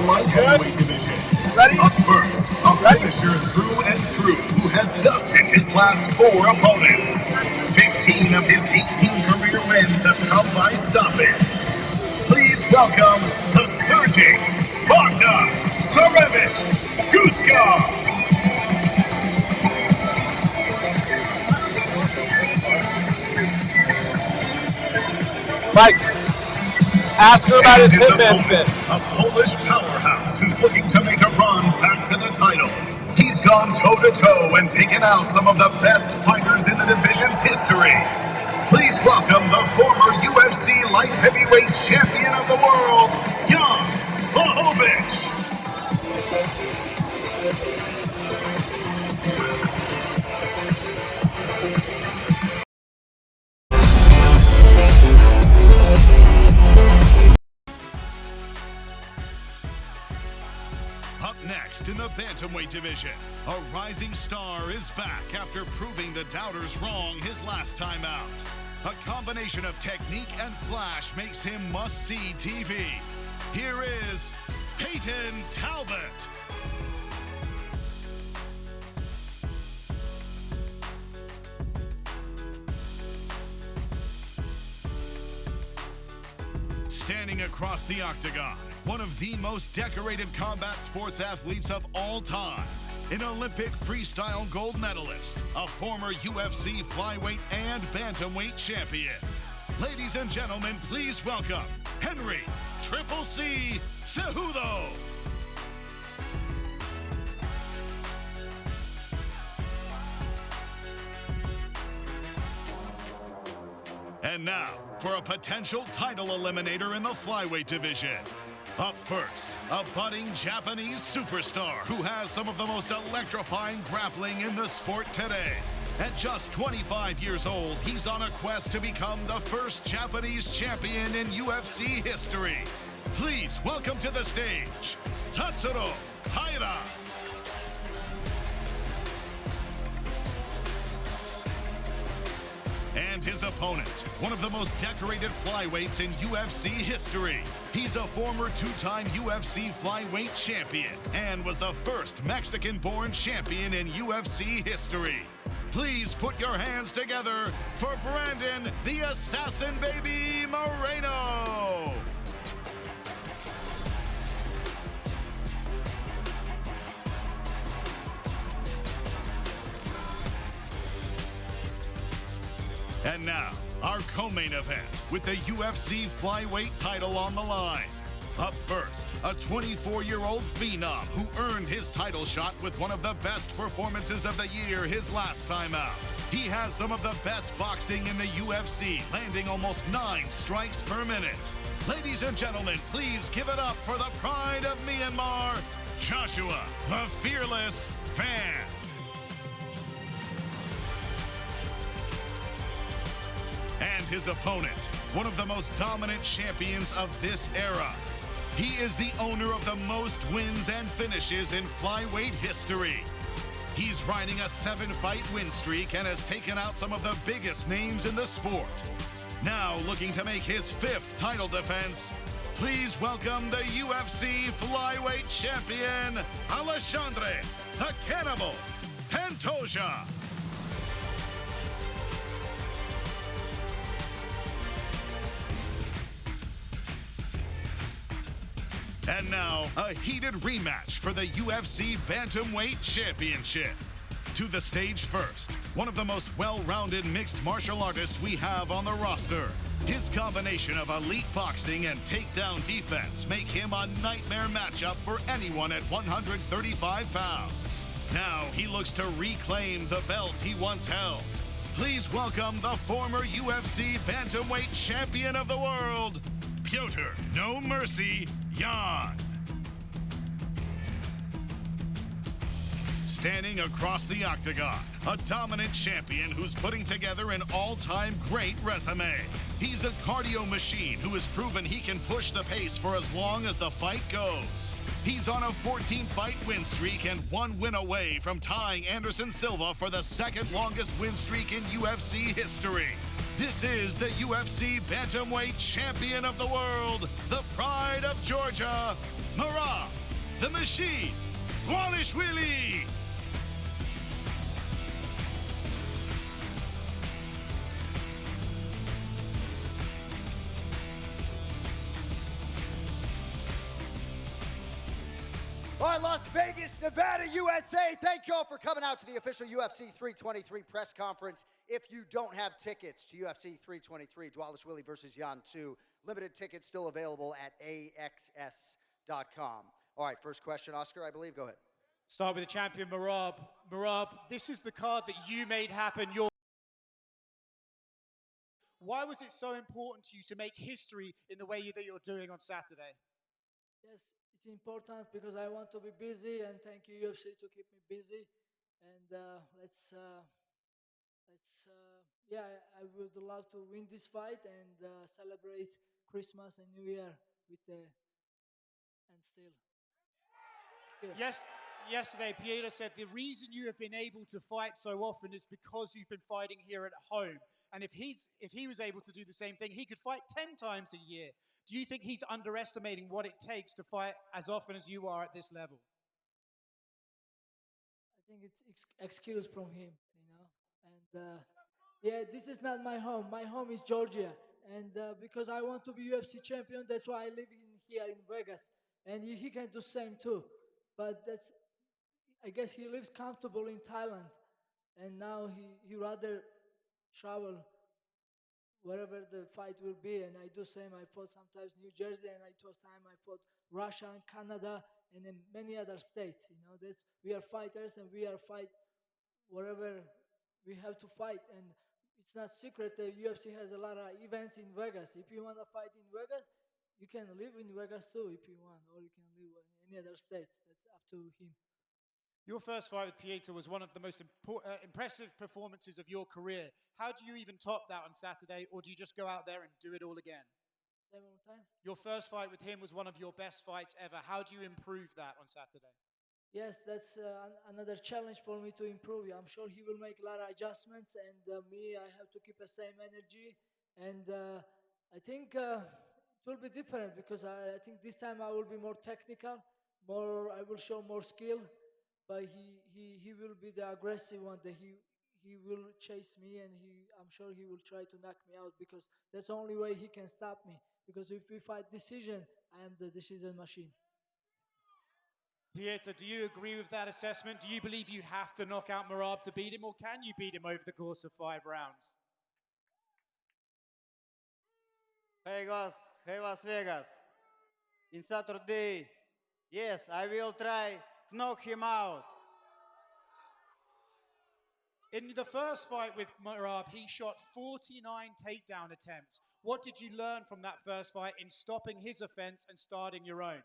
light heavyweight division. Up first, a finisher through and through who has dusted his last 4 opponents. 15 of his 18 career wins have come by stoppage. Please welcome the surging Bogdan Sarevich Guskov. Mike, ask her about his hitman fit. A Polish powerhouse who's looking to make a run back to the title. He's gone toe-to-toe and taken out some of the best fighters in the division's history. Please welcome the former UFC light heavyweight champion of the world, Jan Blachowicz. Up next in the bantamweight division, a rising star is back after proving the doubters wrong his last time out. A combination of technique and flash makes him must-see TV. Here is Peyton Talbot. Standing across the octagon, one of the most decorated combat sports athletes of all time, an Olympic freestyle gold medalist, a former UFC flyweight and bantamweight champion. Ladies and gentlemen, please welcome Henry Triple C Cejudo. And now, for a potential title eliminator in the flyweight division. Up first, a budding Japanese superstar who has some of the most electrifying grappling in the sport today. At just 25 years old, he's on a quest to become the first Japanese champion in UFC history. Please welcome to the stage, Tatsuro Taira. And his opponent, one of the most decorated flyweights in UFC history. He's a former 2-time UFC flyweight champion and was the first Mexican-born champion in UFC history. Please put your hands together for Brandon the Assassin Baby Moreno. And now, our co-main event with the UFC flyweight title on the line. Up first, a 24-year-old phenom who earned his title shot with one of the best performances of the year his last time out. He has some of the best boxing in the UFC, landing almost 9 strikes per minute. Ladies and gentlemen, please give it up for the pride of Myanmar, Joshua, the Fearless Fan. And his opponent, one of the most dominant champions of this era. He is the owner of the most wins and finishes in flyweight history. He's riding a 7-fight win streak and has taken out some of the biggest names in the sport. Now looking to make his 5th title defense, please welcome the UFC flyweight champion, Alexandre the Cannibal Pantoja. And now, a heated rematch for the UFC Bantamweight Championship. To the stage first, one of the most well-rounded mixed martial artists we have on the roster. His combination of elite boxing and takedown defense make him a nightmare matchup for anyone at 135 pounds. Now he looks to reclaim the belt he once held. Please welcome the former UFC Bantamweight Champion of the World, Piotr No Mercy Jan. Standing across the octagon, a dominant champion who's putting together an all-time great resume. He's a cardio machine who has proven he can push the pace for as long as the fight goes. He's on a 14-fight win streak and 1 win away from tying Anderson Silva for the 2nd longest win streak in UFC history. This is the UFC Bantamweight Champion of the World, the pride of Georgia, Marat machine, Dvalishvili. All right, Las Vegas, Nevada, USA. Thank you all for coming out to the official UFC 323 press conference. If you don't have tickets to UFC 323, Dvalishvili versus Jan 2, limited tickets still available at AXS.com. All right, first question, Oscar, I believe. Go ahead. Start with the champion, Merab. Merab, this is the card that you made happen. Why was it so important to you to make history in the way that you're doing on Saturday? Yes, it's important because I want to be busy, and thank you UFC to keep me busy. And I would love to win this fight and celebrate Christmas and New Year with the and still. Yes, yesterday Pieta said the reason you have been able to fight so often is because you've been fighting here at home. And if he was able to do the same thing, he could fight 10 times a year. Do you think he's underestimating what it takes to fight as often as you are at this level? I think it's excuse from him, you know. And yeah, this is not my home. My home is Georgia. And because I want to be UFC champion, that's why I live here in Vegas. And he can do same too. But I guess he lives comfortable in Thailand. And now he rather travel wherever the fight will be. And I do same. I fought sometimes New Jersey, and it was time I fought Russia and Canada and in many other states. You know, we are fighters, and we are fight wherever we have to fight. And it's not secret that UFC has a lot of events in Vegas. If you want to fight in Vegas, you can live in Vegas too if you want, or you can live in any other states. That's up to him. Your first fight with Pieta was one of the most impressive performances of your career. How do you even top that on Saturday, or do you just go out there and do it all again? Say one more time. Your first fight with him was one of your best fights ever. How do you improve that on Saturday? Yes, that's another challenge for me to improve. I'm sure he will make a lot of adjustments, and me, I have to keep the same energy. And I think it will be different because I think this time I will be more technical, I will show more skill, but he will be the aggressive one. That he will chase me, and I'm sure he will try to knock me out because that's the only way he can stop me. Because if we fight decision, I am the decision machine. Pieta, do you agree with that assessment? Do you believe you have to knock out Merab to beat him, or can you beat him over the course of 5 rounds? Hey guys, hey Las Vegas. In Saturday, yes, I will try to knock him out. In the first fight with Merab, he shot 49 takedown attempts. What did you learn from that first fight in stopping his offense and starting your own?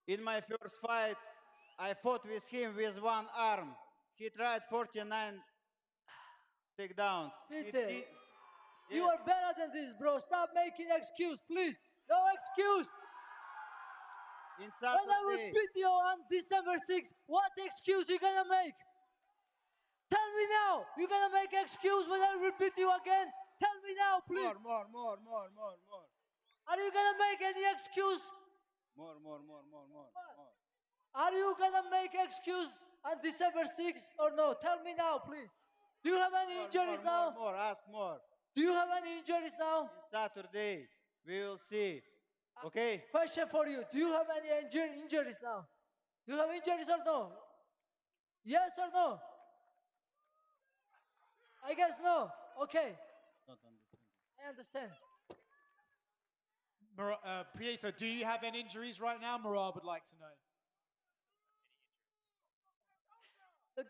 In my first fight, I fought with him with one arm. He tried 49 takedowns. Peter, you are better than this, bro. Stop making excuse, please. No excuse. In Saturday, when I will beat you on December 6th, what excuse you gonna make? Tell me now. You gonna make excuse when I will beat you again? Tell me now, please. More. Are you gonna make any excuse? More. Are you gonna make excuse on December 6th or no? Tell me now, please. Do you have any injuries now? More, ask more. Do you have any injuries now? In Saturday, we will see. Okay? Question for you. Do you have any injuries now? Do you have injuries or no? Yes or no? I guess no. Okay. I understand. Pieta, do you have any injuries right now? Merab would like to know. Look,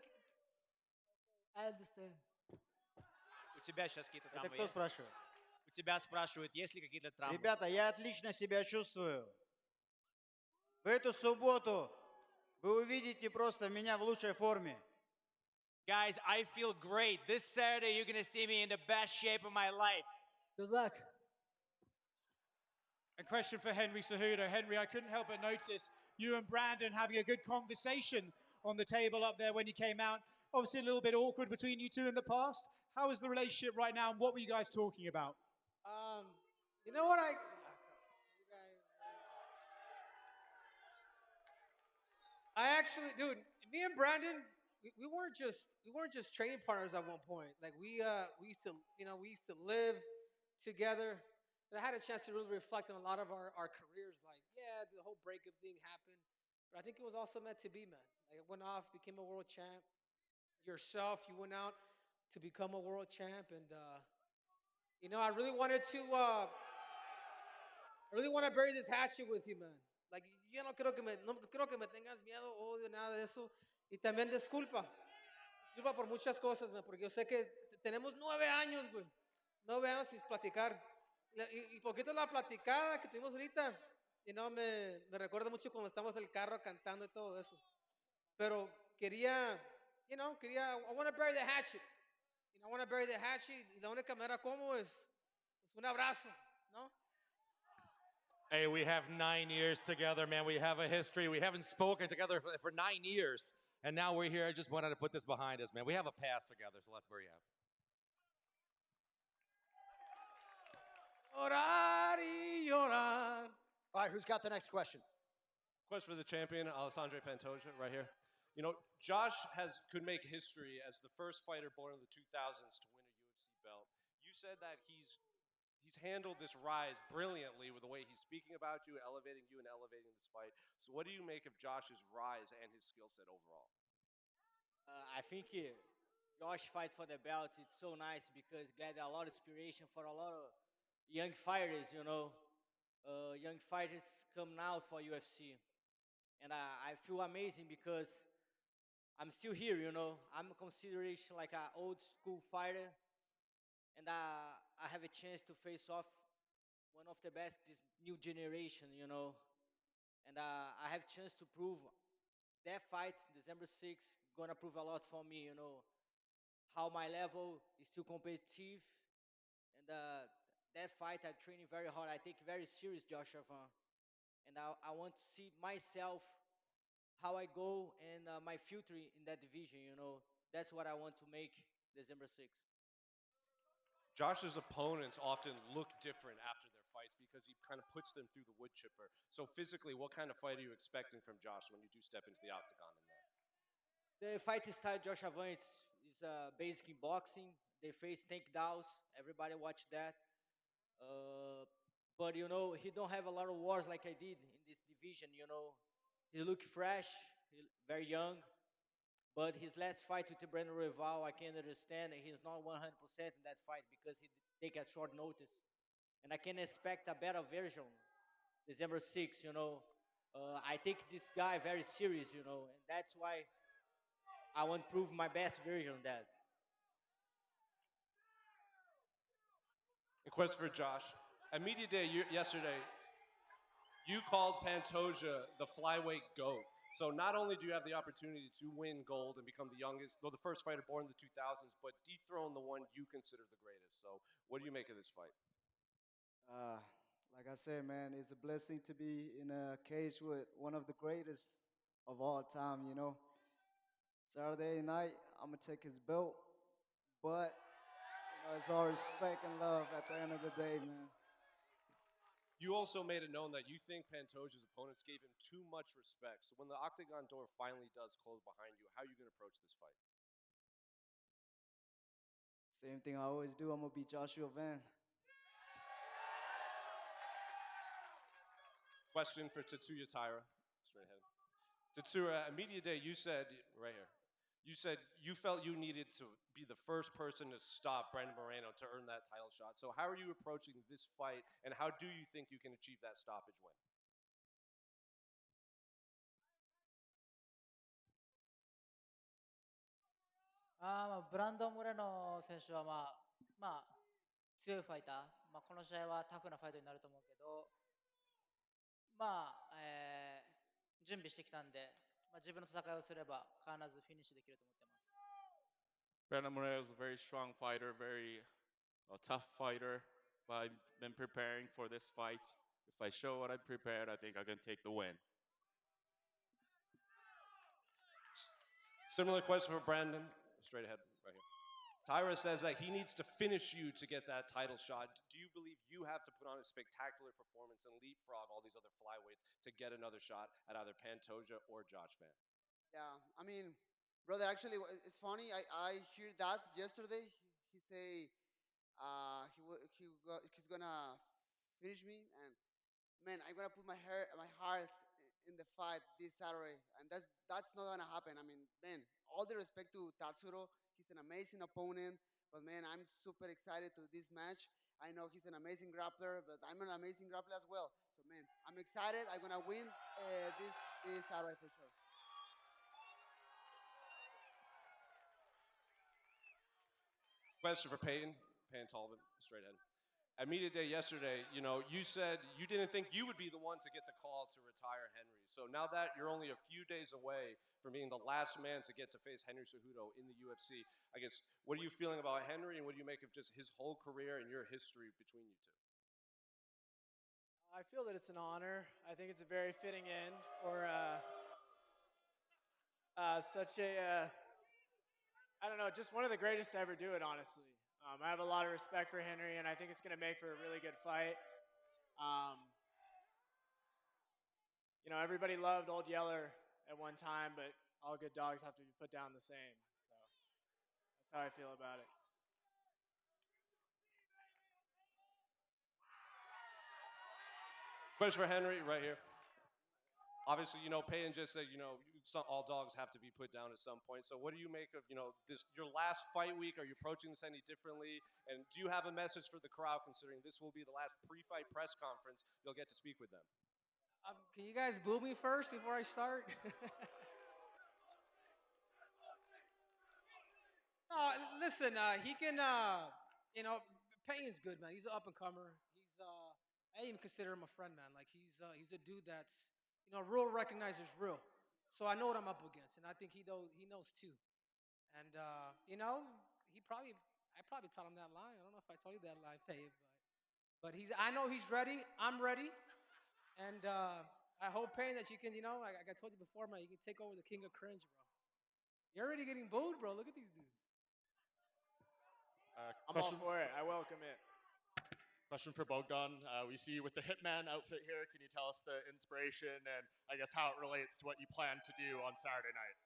I understand. У тебя сейчас какие-то Это травмы кто есть? спрашивает? У тебя спрашивают, есть ли какие-то травмы? Ребята, я отлично себя чувствую. В эту субботу вы увидите просто меня в лучшей форме. Guys, I feel great. This Saturday, you're going to see me in the best shape of my life. Good luck. A question for Henry Cejudo. Henry, I couldn't help but notice you and Brandon having a good conversation on the table up there when you came out. Obviously a little bit awkward between you two in the past. How is the relationship right now, and what were you guys talking about? You know what I actually, dude, me and Brandon, we weren't just training partners at one point. Like we used to, we used to live together. And I had a chance to really reflect on a lot of our careers. Like, yeah, the whole breakup thing happened, but I think it was also meant to be, man. Like, it went off, became a world champ. Yourself, you went out to become a world champ, and I really wanted to. I really want to bury this hatchet with you, man. Like, yo no creo que me tengas miedo, odio, nada de eso. Y también disculpa. Disculpa por muchas cosas, man, porque yo sé que tenemos 9 años, güey. 9 años sin platicar. Y poquito la platicada que tenemos ahorita, me recuerda mucho cuando estamos en el carro cantando y todo eso. Pero quería, I want to bury the hatchet. I want to bury the hatchet. Y la única manera como es un abrazo, ¿no? Hey, we have 9 years together, man. We have a history. We haven't spoken together for 9 years. And now we're here. I just wanted to put this behind us, man. We have a past together, so let's bury it. Orar y llorar. All right, who's got the next question? Question for the champion, Alessandro Pantoja, right here. You know, Josh could make history as the first fighter born in the 2000s to win a UFC belt. You said that he's handled this rise brilliantly with the way he's speaking about you, elevating you, and elevating this fight. So what do you make of Josh's rise and his skill set overall? I think Josh fight for the belt. It's so nice because get a lot of inspiration for a lot of young fighters. Young fighters come now for UFC, and I feel amazing because I'm still here. I'm considered like an old school fighter, and I have a chance to face off one of the best this new generation. And I have chance to prove that fight December 6th gonna prove a lot for me. How my level is still competitive, and that fight I'm training very hard. I take very serious Joshua, and I want to see myself how I go and my future in that division. That's what I want to make December 6th. Josh's opponents often look different after their fights because he kind of puts them through the wood chipper. So physically, what kind of fight are you expecting from Josh when you do step into the octagon in there? The fight style Josh Avance is basic in boxing. They face takedowns. Everybody watch that. But he don't have a lot of wars like I did in this division. He look fresh, very young. But his last fight with Brandon Royval, I can understand he's not 100% in that fight because he take a short notice. And I can expect a better version December 6th, I take this guy very serious, and that's why I want to prove my best version of that. A question for Josh. At Media Day yesterday, you called Pantoja the flyweight GOAT. So not only do you have the opportunity to win gold and become the first fighter born in the 2000s, but dethrone the one you consider the greatest. So what do you make of this fight? Like I said, man, it's a blessing to be in a cage with one of the greatest of all time, Saturday night, I'm going to take his belt, but it's all respect and love at the end of the day, man. You also made it known that you think Pantoja's opponents gave him too much respect. So when the octagon door finally does close behind you, how are you going to approach this fight? Same thing I always do. I'm going to beat Joshua Van. Question for Tetsuya Taira. Straight ahead. Tetsuya, at Media Day, you said, right here, you said you felt you needed to be the first person to stop Brandon Moreno to earn that title shot. So how are you approaching this fight, and how do you think you can achieve that stoppage win?ブランドン・モレノ選手は、強いファイター、この試合はタフなファイトになると思うけど、準備してきたんで、自分の戦いをすれば必ずフィニッシュできると思ってます。Brandon Moreno is a very strong fighter, very tough fighter, but I've been preparing for this fight. If I show what I prepared, I think I can take the win. Similar question for Brandon. Straight ahead, right here. Taira says that he needs to finish you to get that title shot. Do you believe you have to put on a spectacular performance and leapfrog all these other flyweights to get another shot at either Pantoja or Josh Van? Yeah, I mean, brother, actually, it's funny. I hear that yesterday. He say he's gonna finish me, and man, I'm gonna put my heart in the fight this Saturday, and that's not gonna happen. I mean, man, all the respect to Tatsuro, he's an amazing opponent, but man, I'm super excited to this match. I know he's an amazing grappler, but I'm an amazing grappler as well. So man, I'm excited. I'm gonna win this Saturday for sure. Question for Peyton Tolman, straight ahead. At media day yesterday, you said you didn't think you would be the one to get the call to retire Henry. So now that you're only a few days away from being the last man to get to face Henry Cejudo in the UFC, I guess, what are you feeling about Henry, and what do you make of just his whole career and your history between you two? I feel that it's an honor. I think it's a very fitting end for such a, I don't know, just one of the greatest to ever do it, honestly. I have a lot of respect for Henry, and I think it's going to make for a really good fight. Everybody loved Old Yeller at one time, but all good dogs have to be put down the same. So that's how I feel about it. Question for Henry, right here. Obviously, Peyton just said, all dogs have to be put down at some point. So what do you make of, this your last fight week? Are you approaching this any differently? And do you have a message for the crowd, considering this will be the last pre-fight press conference you'll get to speak with them? Can you guys boo me first before I start? No, listen, he can, Payne's good, man. He's an up-and-comer. I even consider him a friend, man. Like, he's a dude that's, real recognizes real. So I know what I'm up against, and I think he knows too. And, I probably taught him that line. I don't know if I told you that line, Payne, but I know he's ready. I'm ready. And I hope, Payne, that you can, like I told you before, man, you can take over the king of cringe, bro. You're already getting booed, bro. Look at these dudes. I'm all for it. I welcome it. Question for Bogdan. We see you with the Hitman outfit here. Can you tell us the inspiration and I guess how it relates to what you plan to do on Saturday night?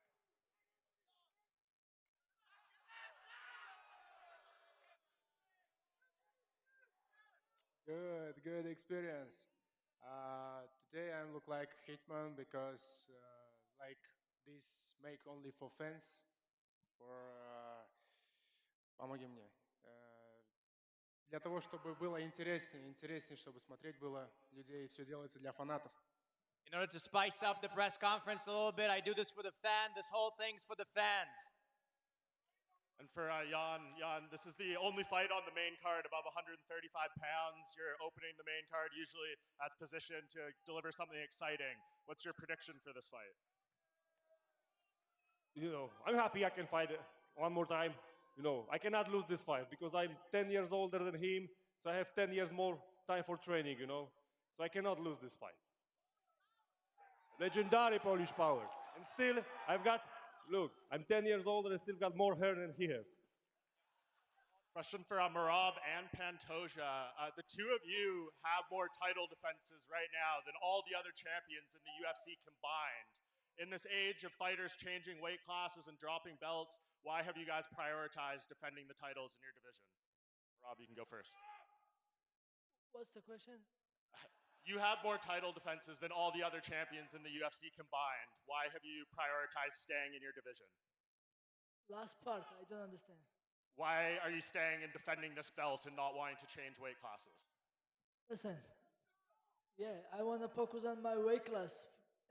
Good experience. Today I look like Hitman because like this make only for fans. Помоги мне. Для того, чтобы было интереснее, чтобы смотреть было людей, все делается для фанатов. In order to spice up the press conference a little bit, I do this for the fan. This whole thing's for the fans. And for Jan, this is the only fight on the main card above 135 pounds. You're opening the main card. Usually that's positioned to deliver something exciting. What's your prediction for this fight? I'm happy I can fight one more time. I cannot lose this fight because I'm 10 years older than him, so I have 10 years more time for training, So I cannot lose this fight. Legendary Polish power. And still, I'm 10 years older and still got more hair than he has. Question for Merab and Pantoja. The two of you have more title defenses right now than all the other champions in the UFC combined. In this age of fighters changing weight classes and dropping belts, why have you guys prioritized defending the titles in your division? Rob, you can go first. What's the question? You have more title defenses than all the other champions in the UFC combined. Why have you prioritized staying in your division? Last part, I don't understand. Why are you staying and defending this belt and not wanting to change weight classes? Listen, I want to focus on my weight class,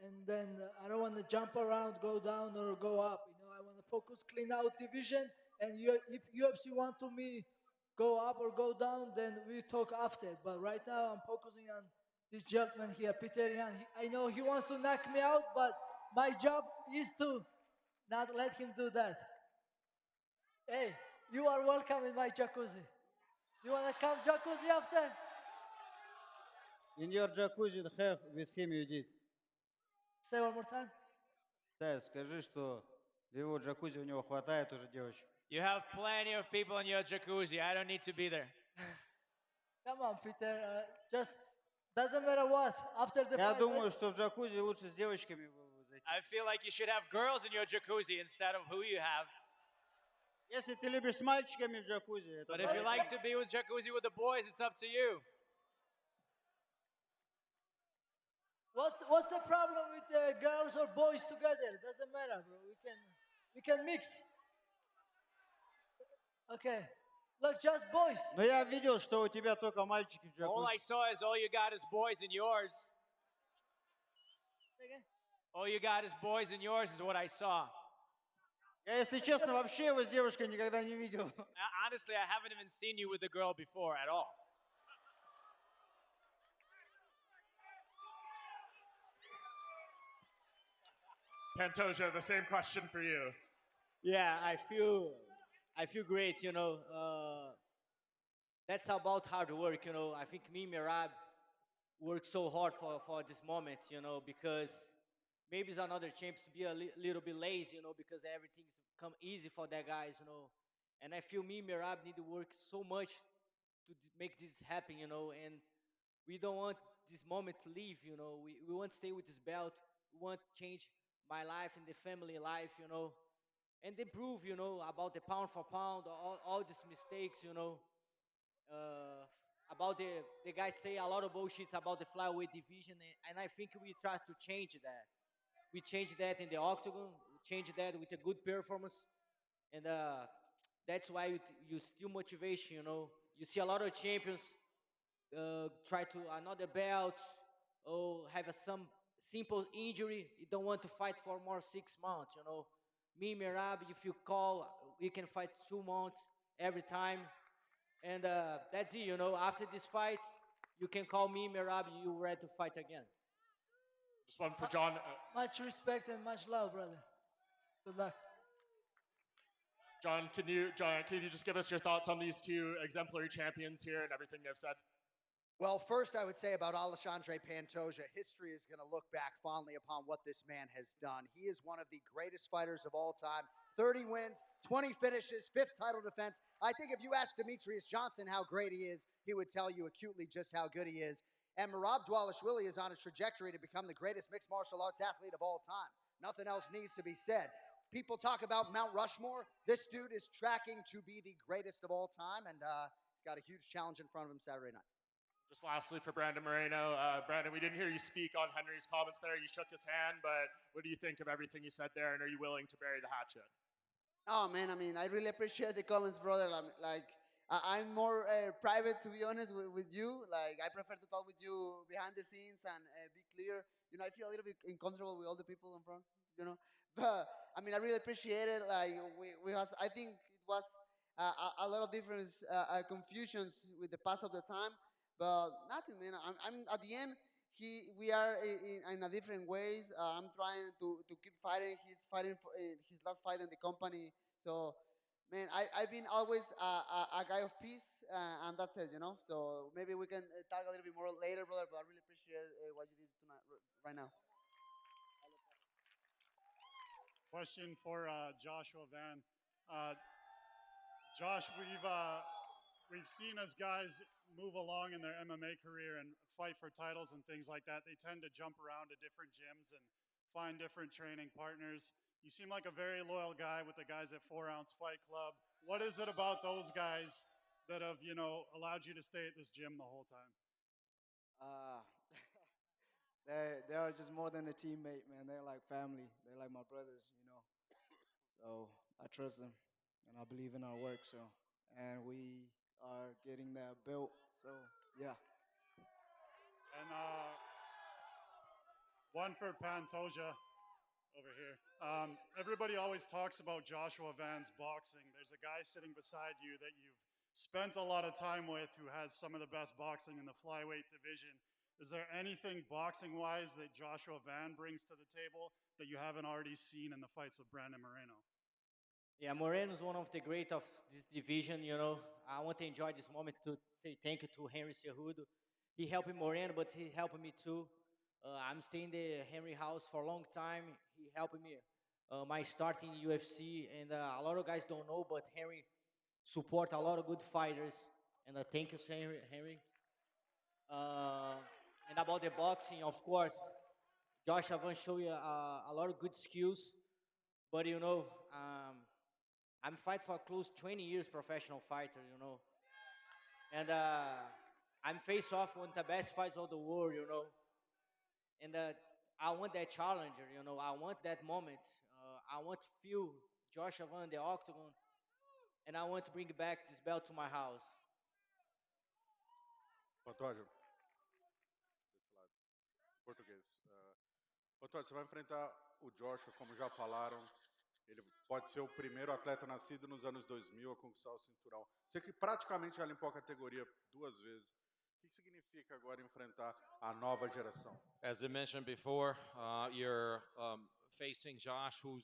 and then I don't want to jump around, go down or go up. I want to focus, clean out division, and if UFC want to me go up or go down, then we talk after. But right now, I'm focusing on this gentleman here, Peter Yan. I know he wants to knock me out, but my job is to not let him do that. Hey, you are welcome in my jacuzzi. You want to come jacuzzi after? In your jacuzzi, have with him you did. Say one more time. Скажи, что в его джакузи у него хватает уже девочек. You have plenty of people in your jacuzzi. I don't need to be there. Come on, Peter. Just doesn't matter what. After the Я fight. думаю, что в джакузи лучше с девочками I feel like you should have girls in your jacuzzi instead of who you have. Если ты любишь с мальчиками в джакузи, это But if you like to be with jacuzzi with the boys, it's up to you. What's the problem with girls or boys together? Doesn't matter, bro. We can mix. Okay. Look, just boys. Но я видел, что у тебя только мальчики в All I джакузи. saw is all you got is boys in yours. All you got is boys in yours is what I saw. Я, если честно, вообще его с девушкой никогда не видел. Honestly, I haven't even seen you with a girl before at all. Pantoja, the same question for you. Yeah, I feel great. That's about hard work. I think me and Mirab worked so hard for this moment. Because maybe it's another champs be a little bit lazy. Because everything's come easy for that guys. And I feel me and Mirab need to work so much to make this happen. And we don't want this moment to leave. We want to stay with this belt. We want to change my life and the family life. And they prove, about the pound for pound, all these mistakes, about the guys say a lot of bullshit about the flyweight division, and I think we try to change that. We change that in the octagon, we change that with a good performance, and that's why you still motivation, You see a lot of champions try to another belt, or have some simple injury, you don't want to fight for more 6 months, Me, Mirab, if you call, we can fight 2 months every time. And that's it, After this fight, you can call me, Mirab, you ready to fight again. Just one for John. Much respect and much love, brother. Good luck. John, can you just give us your thoughts on these two exemplary champions here and everything they've said? Well, first, I would say about Alexandre Pantoja, history is going to look back fondly upon what this man has done. He is one of the greatest fighters of all time. 30 wins, 20 finishes, 5th title defense. I think if you ask Demetrius Johnson how great he is, he would tell you acutely just how good he is. And Merab Dvalishvili is on a trajectory to become the greatest mixed martial arts athlete of all time. Nothing else needs to be said. People talk about Mount Rushmore. This dude is tracking to be the greatest of all time, and he's got a huge challenge in front of him Saturday night. Just lastly for Brandon Moreno. Brandon, we didn't hear you speak on Henry's comments there. You shook his hand, but what do you think of everything he said there, and are you willing to bury the hatchet? Oh, man, I really appreciate the comments, brother. I'm more private, to be honest, with you. I prefer to talk with you behind the scenes and be clear. I feel a little bit uncomfortable with all the people in front, But, I really appreciate it. I think it was a lot of different confusions with the pass of the time. But nothing, man. I'm at the end. We are in a different ways. I'm trying to keep fighting. He's fighting for his last fight in the company. So, man, I've been always a guy of peace, and that's it, So maybe we can talk a little bit more later, brother. But I really appreciate what you did tonight, right now. Question for Joshua Van. Josh, we've seen as guys move along in their MMA career and fight for titles and things like that, they tend to jump around to different gyms and find different training partners. You seem like a very loyal guy with the guys at 4 Ounce Fight Club. What is it about those guys that have, allowed you to stay at this gym the whole time? They are just more than a teammate, man. They're like family. They're like my brothers, So I trust them, and I believe in our work. And we are getting that belt. So yeah. And one for Pantoja over here. Everybody always talks about Joshua Van's boxing. There's a guy sitting beside you that you've spent a lot of time with who has some of the best boxing in the flyweight division. Is there anything boxing-wise that Joshua Van brings to the table that you haven't already seen in the fights with Brandon Moreno? Yeah, Moreno is one of the great of this division, I want to enjoy this moment to say thank you to Henry Cejudo. He helped Moreno, but he helped me too. I'm staying in the Henry house for a long time. He helped me my start in UFC, and a lot of guys don't know, but Henry support a lot of good fighters, and thank you, Henry. And about the boxing, of course, Josh Avan showed you a lot of good skills, but I'm fight for close 20 years professional fighter, and I'm face off one of the best fights of the world, and I want that challenger, I want that moment. I want to feel Josh Avan in the octagon, and I want to bring back this belt to my house. Pantoja, desse lado, português. Pantoja, você vai enfrentar o Joshua, como já falaram. Ele pode ser o primeiro atleta nascido nos anos 2000 a conquistar o cinturão. Você que praticamente já limpou a categoria 2 vezes. O que significa agora enfrentar a nova geração? As I mentioned before, you're facing Josh, who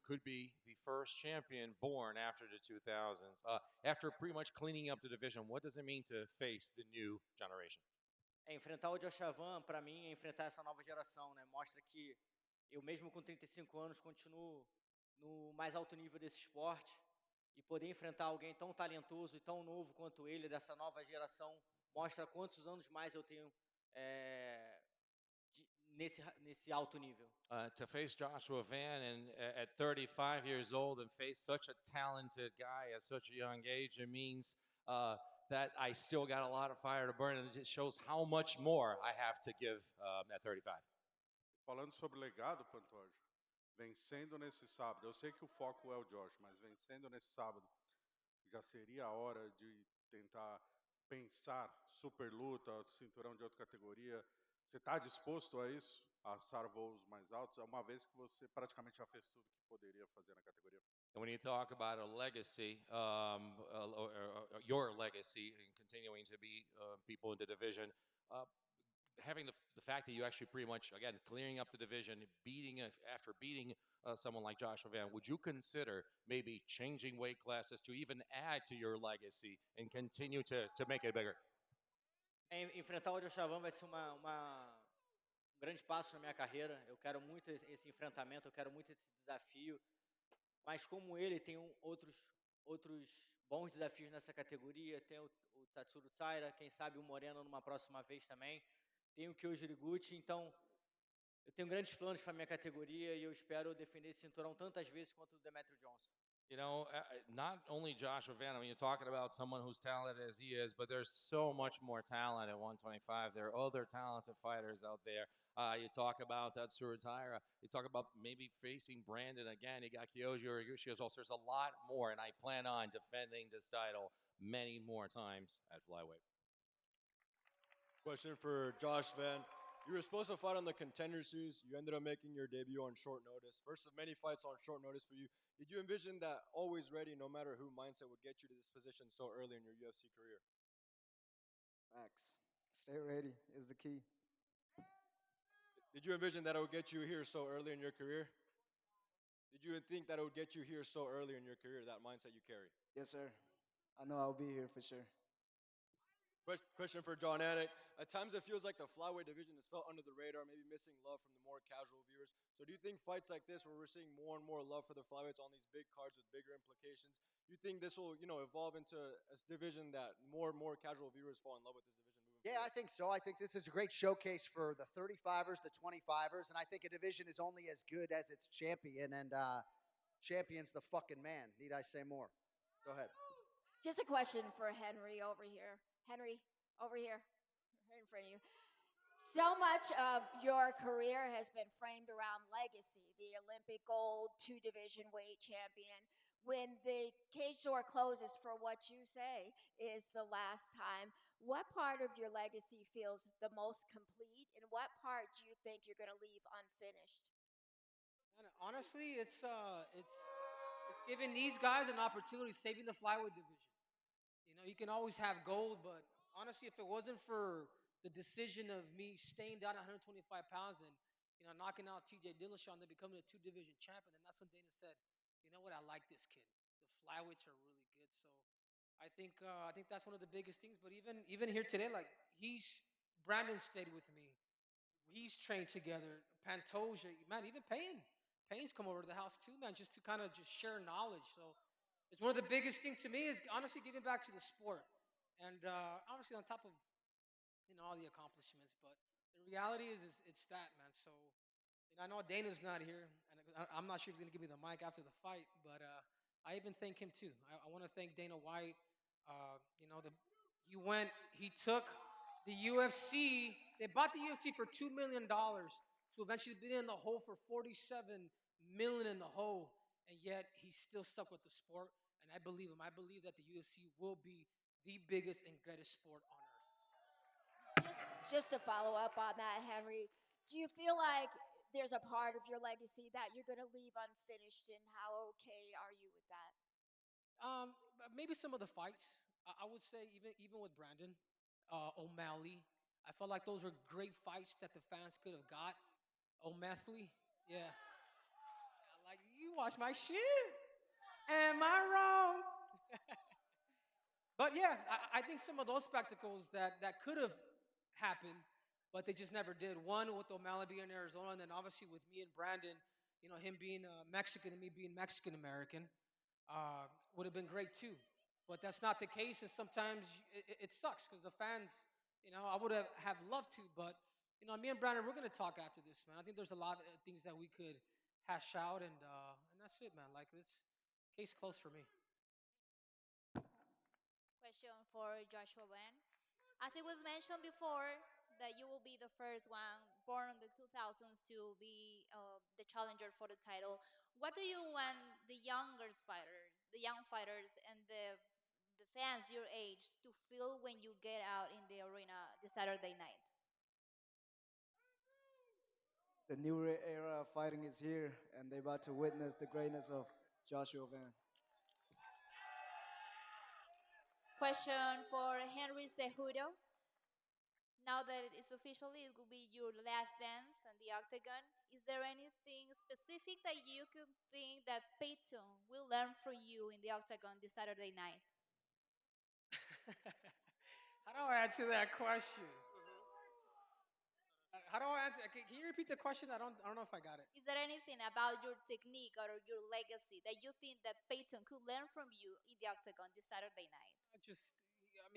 could be the first champion born after the 2000s. After pretty much cleaning up the division, what does it mean to face the new generation? Enfrentar o Josh Avan, para mim, é enfrentar essa nova geração, né? Mostra que eu mesmo com 35 anos continuo no mais alto nível desse esporte e poder enfrentar alguém tão talentoso e tão novo quanto ele, dessa nova geração, mostra quantos anos mais eu tenho nesse alto nível. To face Joshua Van and at 35 years old and face such a talented guy at such a young age, it means that I still got a lot of fire to burn, and it shows how much more I have to give at 35. Falando sobre legado, Pantoja, vencendo nesse sábado, eu sei que o foco é o Josh, mas vencendo nesse sábado, já seria a hora de tentar pensar super luta, cinturão de outra categoria. Você está disposto a isso? A alçar voos mais altos, uma vez que você praticamente já fez tudo que poderia fazer na categoria? And when you talk about a legacy, your legacy, and continuing to beat people in the division, having the fact that you actually pretty much, again, clearing up the division, after beating someone like Joshua Van, would you consider maybe changing weight classes to even add to your legacy and continue to make it bigger? Enfrentar o Joshua Van vai ser um grande passo na minha carreira. Eu quero muito esse enfrentamento, eu quero muito esse desafio. Mas como ele, tem outros bons desafios nessa categoria. Tem o Tatsuro Tsaira, quem sabe o Moreno numa próxima vez também. Tem o Kyoji Horiguchi. Então, eu tenho grandes planos para a minha categoria e eu espero defender esse cinturão tantas vezes quanto o Demetrio Johnson. You know, not only Joshua Van, I mean, you're talking about someone who's talented as he is, but there's so much more talent at 125. There are other talented fighters out there. You talk about Tatsuro Taira. You talk about maybe facing Brandon again. You got Kyoji Horiguchi as well. So there's a lot more, and I plan on defending this title many more times at Flyweight. Question for Josh Van. You were supposed to fight on the Contender Series. You ended up making your debut on short notice. First of many fights on short notice for you. Did you envision that always ready, no matter who mindset would get you to this position so early in your UFC career? Facts. Stay ready is the key. Did you envision that it would get you here so early in your career? Did you think that it would get you here so early in your career, that mindset you carry? Yes, sir. I know I'll be here for sure. Question for John Anik. At times it feels like the flyweight division has felt under the radar, maybe missing love from the more casual viewers. So do you think fights like this, where we're seeing more and more love for the flyweights on these big cards with bigger implications, you think this will, evolve into a division that more and more casual viewers fall in love with this division moving forward? Yeah, I think so. I think this is a great showcase for the 35ers, the 25ers, and I think a division is only as good as its champion, and champion's the fucking man. Need I say more? Go ahead. Just a question for Henry over here. Henry, over here, right in front of you. So much of your career has been framed around legacy, the Olympic gold, 2 division weight champion. When the cage door closes for what you say is the last time, what part of your legacy feels the most complete, and what part do you think you're going to leave unfinished? And honestly, it's giving these guys an opportunity, saving the flyweight division. You can always have gold, but honestly, if it wasn't for the decision of me staying down at 125 pounds and knocking out TJ Dillashaw and then becoming a 2 division champion, then that's when Dana said, you know what, I like this kid. The flyweights are really good. So I think that's one of the biggest things. But even here today, like Brandon stayed with me. He's trained together. Pantoja, man, even Payne's come over to the house too, man, just to kind of just share knowledge. So it's one of the biggest things to me is honestly giving back to the sport. And obviously on top of all the accomplishments, but the reality is it's that, man. So And I know Dana's not here, and I'm not sure if he's going to give me the mic after the fight, but I even thank him too. I want to thank Dana White. He took the UFC. They bought the UFC for $2 million to eventually be in the hole for 47 million in the hole, and yet he's still stuck with the sport. And I believe him. I believe that the UFC will be the biggest and greatest sport on earth. Just to follow up on that, Henry, do you feel like there's a part of your legacy that you're going to leave unfinished, and how okay are you with that? Maybe some of the fights. I would say even with Brandon O'Malley, I felt like those were great fights that the fans could have got. O'Malley, yeah. Like, you watch my shit. Am I wrong? But yeah, I think some of those spectacles that could have happened, but they just never did. One with O'Malley being in Arizona, and then obviously with me and Brandon, him being Mexican and me being Mexican American, would have been great too. But that's not the case, and sometimes it sucks because the fans, I would have loved to, but me and Brandon, we're gonna talk after this, man. I think there's a lot of things that we could hash out, and that's it, man. Like, this case closed for me. Question for Joshua Van. As it was mentioned before, that you will be the first one born in the 2000s to be the challenger for the title. What do you want the young fighters, and the fans your age to feel when you get out in the arena this Saturday night? The new era of fighting is here, and they're about to witness the greatness of Joshua Van. Question for Henry Cejudo. Now that it's officially, it will be your last dance on the octagon. Is there anything specific that you could think that Peyton will learn from you in the octagon this Saturday night? How do I answer that question? How do I answer? Can you repeat the question? I don't know if I got it. Is there anything about your technique or your legacy that you think that Peyton could learn from you in the octagon this Saturday night?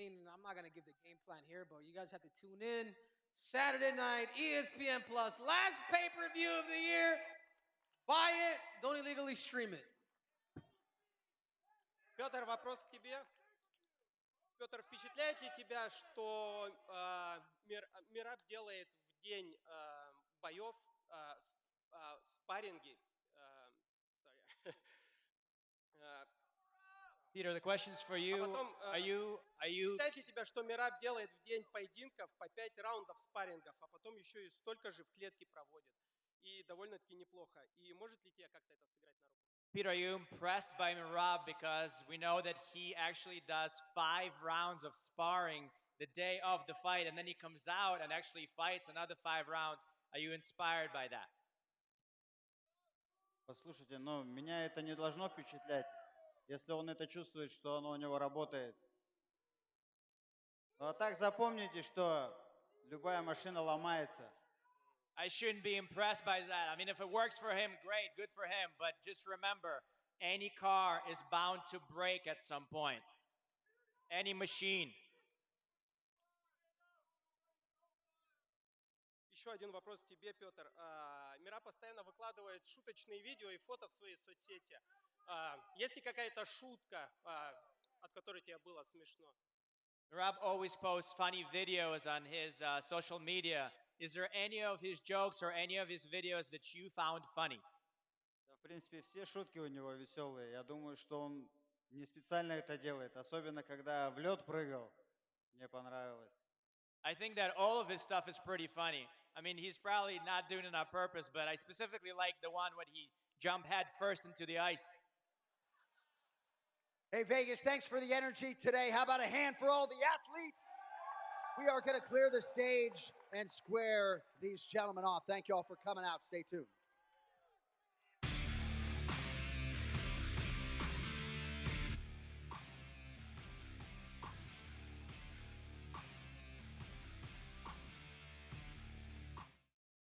I'm not gonna give the game plan here, but you guys have to tune in Saturday night, ESPN Plus, last pay-per-view of the year. Buy it. Don't illegally stream it. Петр, вопрос к тебе. Петр, впечатляет ли тебя, что Мираб делает в день боев спарринги? Peter, the question's for you. Are you? Впечатляет ли тебя, что Мираб делает в день поединков по 5 раундов спаррингов, а потом еще и столько же в клетке проводит? И довольно-таки неплохо. И может ли тебе как-то это сыграть на руку? Peter, are you impressed by Mirab? Because we know that he actually does 5 rounds of sparring the day of the fight, and then he comes out and actually fights another 5 rounds. Are you inspired by that? Послушайте, меня это не должно впечатлять, если он это чувствует, что оно у него работает. А так запомните, что любая машина ломается. I shouldn't be impressed by that. I mean, if it works for him, great, good for him. But just remember, any car is bound to break at some point. Any machine. Еще один вопрос к тебе, Петр. Мира постоянно выкладывает шуточные видео и фото в свои соцсети. Есть ли какая-то шутка, от которой тебе было смешно? Mirab always posts funny videos on his social media. Is there any of his jokes or any of his videos that you found funny? В принципе, все шутки у него веселые. Я думаю, что он не специально это делает, особенно когда в лед прыгал. Мне понравилось. I think that all of his stuff is pretty funny. I mean, he's probably not doing it on purpose, but I specifically like the one when he jumped head first into the ice. Hey, Vegas, thanks for the energy today. How about a hand for all the athletes? We are going to clear the stage and square these gentlemen off. Thank you all for coming out. Stay tuned.